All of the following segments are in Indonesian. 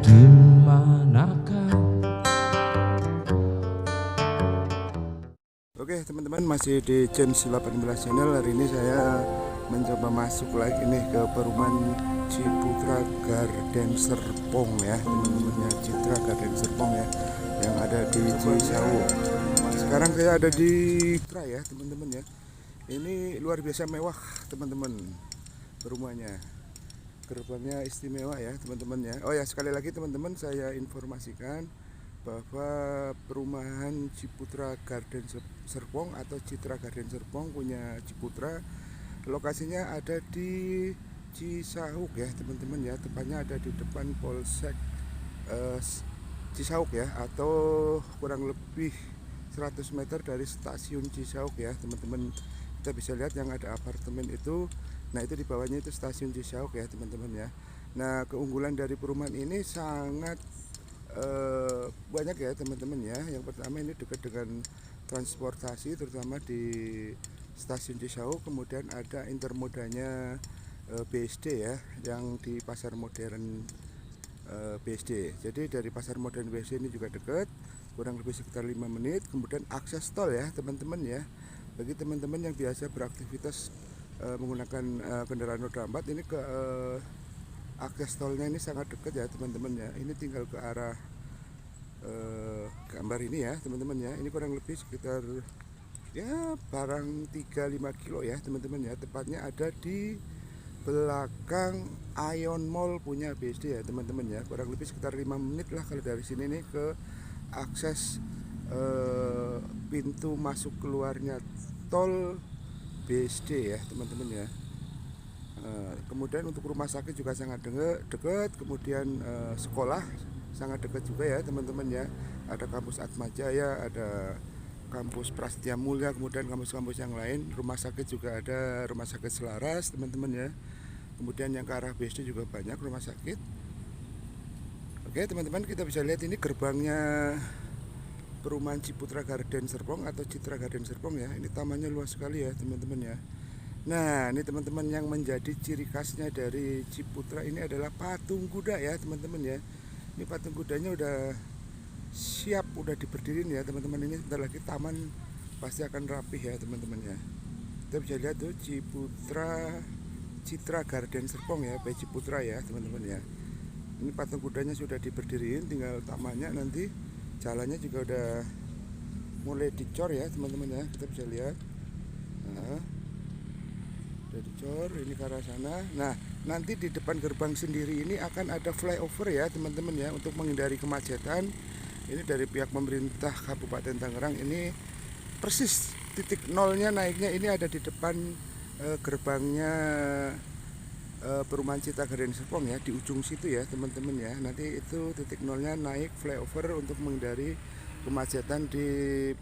di manakah. Oke teman-teman, masih di Chance 18 channel. Hari ini saya mencoba masuk lagi nih ke perumahan Ciputra Garden Serpong ya teman-teman ya, Citra Garden Serpong ya, yang ada di Cisauk. Sekarang saya ada di Citra ya teman-teman ya. Ini luar biasa mewah teman-teman perumahannya. Gerbangnya istimewa ya teman-teman ya. Oh ya, sekali lagi teman-teman saya informasikan bahwa perumahan Ciputra Garden Serpong atau Citra Garden Serpong punya Ciputra, lokasinya ada di Cisauk ya teman-teman ya, tepatnya ada di depan Polsek Cisauk ya, atau kurang lebih 100 meter dari stasiun Cisauk ya teman-teman. Kita bisa lihat yang ada apartemen itu, nah itu di bawahnya itu stasiun Cisauk ya teman-teman ya. Nah, keunggulan dari perumahan ini sangat banyak ya teman-teman ya. Yang pertama, ini dekat dengan transportasi terutama di stasiun Cisauk, kemudian ada intermodanya BSD ya, yang di pasar modern BSD. Jadi dari pasar modern BSD ini juga dekat, kurang lebih sekitar 5 menit. Kemudian akses tol ya teman-teman ya, bagi teman-teman yang biasa beraktivitas menggunakan kendaraan roda 4, ini ke akses tolnya ini sangat dekat ya teman-teman ya. Ini tinggal ke arah gambar ini ya teman-teman ya. Ini kurang lebih sekitar ya barang 3-5 kilo ya teman-teman ya. Tepatnya ada di belakang Ion Mall punya BSD ya teman-teman ya. Kurang lebih sekitar 5 menit lah kalau dari sini nih ke akses pintu masuk keluarnya tol BSD ya teman-teman ya. Kemudian untuk rumah sakit juga sangat dekat, kemudian sekolah sangat dekat juga ya teman-teman ya. Ada kampus Atmajaya, ada kampus Prasetya Mulia, kemudian kampus-kampus yang lain. Rumah sakit juga ada, rumah sakit Selaras teman-teman ya. Kemudian yang ke arah BSD juga banyak rumah sakit. Oke teman-teman, kita bisa lihat ini gerbangnya perumahan Ciputra Garden Serpong atau Citra Garden Serpong ya. Ini tamannya luas sekali ya teman-teman ya. Nah, ini teman-teman yang menjadi ciri khasnya dari Ciputra ini adalah patung kuda ya teman-teman ya. Ini patung kudanya udah siap, udah diberdirin ya teman-teman. Ini sebentar lagi taman pasti akan rapih ya teman-teman ya. Kita bisa lihat tuh Ciputra Citra Garden Serpong ya, by Ciputra ya teman-teman ya. Ini patung kudanya sudah diberdirin, tinggal tamannya nanti. Jalannya juga udah mulai dicor ya teman-teman ya. Kita bisa lihat. Nah, udah dicor ini ke arah sana. Nah, nanti di depan gerbang sendiri ini akan ada flyover ya teman-teman ya, untuk menghindari kemacetan. Ini dari pihak pemerintah Kabupaten Tangerang. Ini persis titik nolnya naiknya ini ada di depan gerbangnya perumahan Citra Garden Serpong ya, di ujung situ ya teman-teman ya. Nanti itu titik nolnya naik flyover untuk menghindari kemacetan di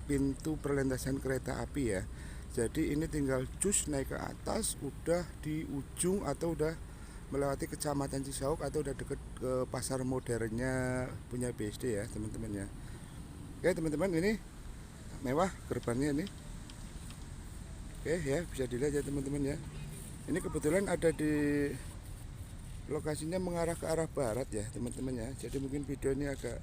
pintu perlintasan kereta api ya. Jadi ini tinggal cus naik ke atas, udah di ujung atau udah melewati kecamatan Cisauk atau udah deket ke pasar modernnya punya BSD ya teman-teman ya. Oke teman-teman, ini mewah gerbangnya ini. Oke ya, bisa dilihat ya teman-teman ya. Ini kebetulan ada di lokasinya mengarah ke arah barat ya teman-teman ya. Jadi mungkin video ini agak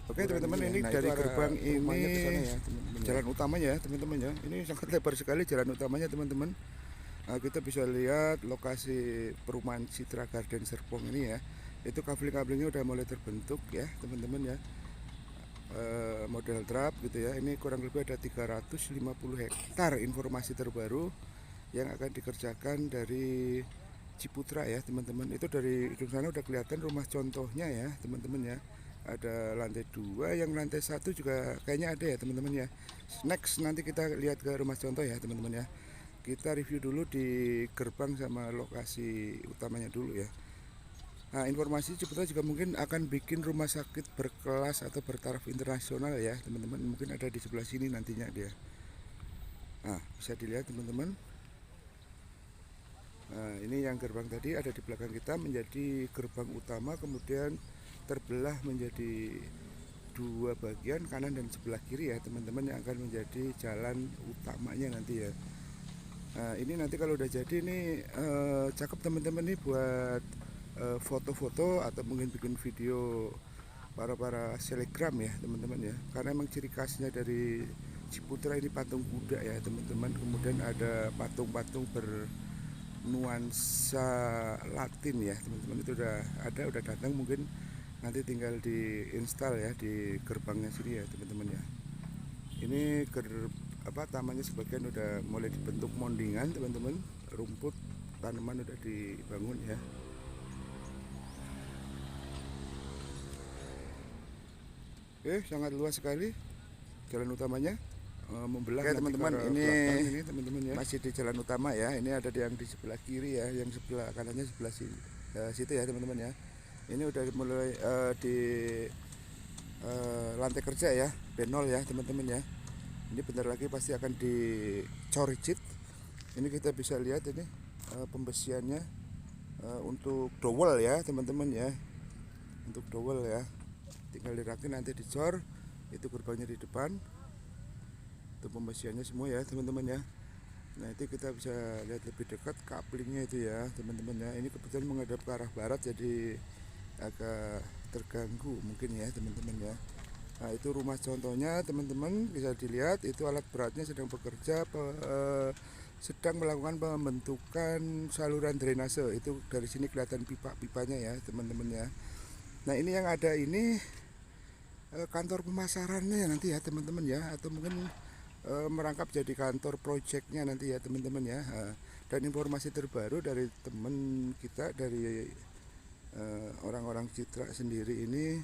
oke teman-teman, ini nah, dari gerbang ini ya, jalan utamanya ya teman-teman ya. Ini sangat lebar sekali jalan utamanya teman-teman. Nah, kita bisa lihat lokasi perumahan Citra Garden Serpong ini ya. Itu kabel-kabelnya udah mulai terbentuk ya teman-teman ya. Model trap gitu ya. Ini kurang lebih ada 350 hektar informasi terbaru yang akan dikerjakan dari Ciputra ya teman-teman. Itu dari ujung sana udah kelihatan rumah contohnya ya teman-teman ya. Ada lantai 2, yang lantai 1 juga kayaknya ada ya teman-teman ya. Next nanti kita lihat ke rumah contoh ya teman-teman ya. Kita review dulu di gerbang sama lokasi utamanya dulu ya. Nah, informasi Ciputra juga mungkin akan bikin rumah sakit berkelas atau bertaraf internasional ya teman-teman. Mungkin ada di sebelah sini nantinya dia. Nah, bisa dilihat teman-teman. Nah, ini yang gerbang tadi ada di belakang kita menjadi gerbang utama, kemudian terbelah menjadi 2 bagian, kanan dan sebelah kiri ya teman-teman, yang akan menjadi jalan utamanya nanti ya. Nah, ini nanti kalau udah jadi ini cakep teman-teman nih buat foto-foto atau mungkin bikin video para selegram ya teman-teman ya, karena emang ciri khasnya dari Ciputra ini patung kuda ya teman-teman. Kemudian ada patung-patung bernuansa Latin ya teman-teman, itu udah datang, mungkin nanti tinggal diinstal ya di gerbangnya sini ya teman-teman ya. Ini tamannya sebagian udah mulai dibentuk mondingan teman-teman, rumput tanaman udah dibangun ya. Oke, sangat luas sekali jalan utamanya, membelah. Oke teman-teman, ini teman-teman ya, masih di jalan utama ya. Ini ada yang di sebelah kiri ya, yang sebelah kanannya sebelah situ ya teman-teman ya. Ini udah mulai di lantai kerja ya, B0 ya teman-teman ya. Ini bentar lagi pasti akan dicoricit. Ini kita bisa lihat ini pembesiannya untuk dowel ya teman-teman ya, untuk dowel ya. Tinggal dirakin nanti dicor. Itu gerbangnya di depan, itu pembesiannya semua ya teman-teman ya. Nah itu kita bisa lihat lebih dekat kaplingnya itu ya teman-teman ya. Ini kebetulan menghadap ke arah barat jadi agak terganggu mungkin ya teman-teman ya. Nah itu rumah contohnya teman-teman, bisa dilihat itu alat beratnya sedang bekerja, sedang melakukan pembentukan saluran drainase. Itu dari sini kelihatan pipa-pipanya ya teman-teman ya. Nah ini yang ada ini kantor pemasarannya nanti ya teman-teman ya, atau mungkin merangkap jadi kantor proyeknya nanti ya teman-teman ya. Dan informasi terbaru dari teman kita dari orang-orang Citra sendiri ini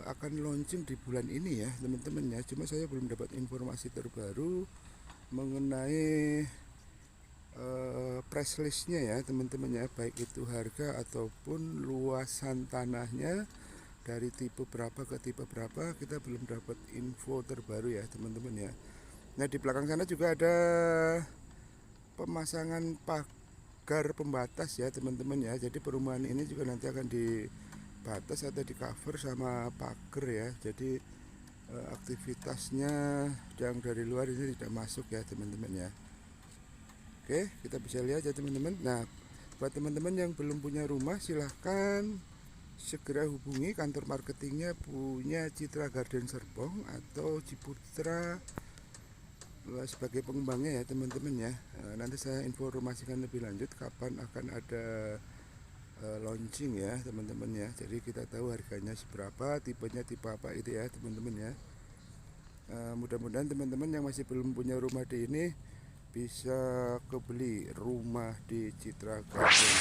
akan launching di bulan ini ya teman-teman ya. Cuma saya belum dapat informasi terbaru mengenai press listnya ya teman-teman ya, baik itu harga ataupun luasan tanahnya dari tipe berapa ke tipe berapa, kita belum dapat info terbaru ya teman-teman ya. Nah di belakang sana juga ada pemasangan pagar pembatas ya teman-teman ya. Jadi perumahan ini juga nanti akan dibatas atau di cover sama pagar ya. Jadi aktivitasnya yang dari luar ini tidak masuk ya teman-teman ya. Oke, kita bisa lihat ya teman-teman. Nah buat teman-teman yang belum punya rumah, silahkan segera hubungi kantor marketingnya punya Citra Garden Serpong atau Ciputra sebagai pengembangnya ya teman-teman ya. Nanti saya informasikan lebih lanjut kapan akan ada launching ya teman-teman ya. Jadi kita tahu harganya seberapa, tipenya tipe apa itu ya teman-teman ya. Mudah-mudahan teman-teman yang masih belum punya rumah di ini bisa kebeli rumah di Citra Garden.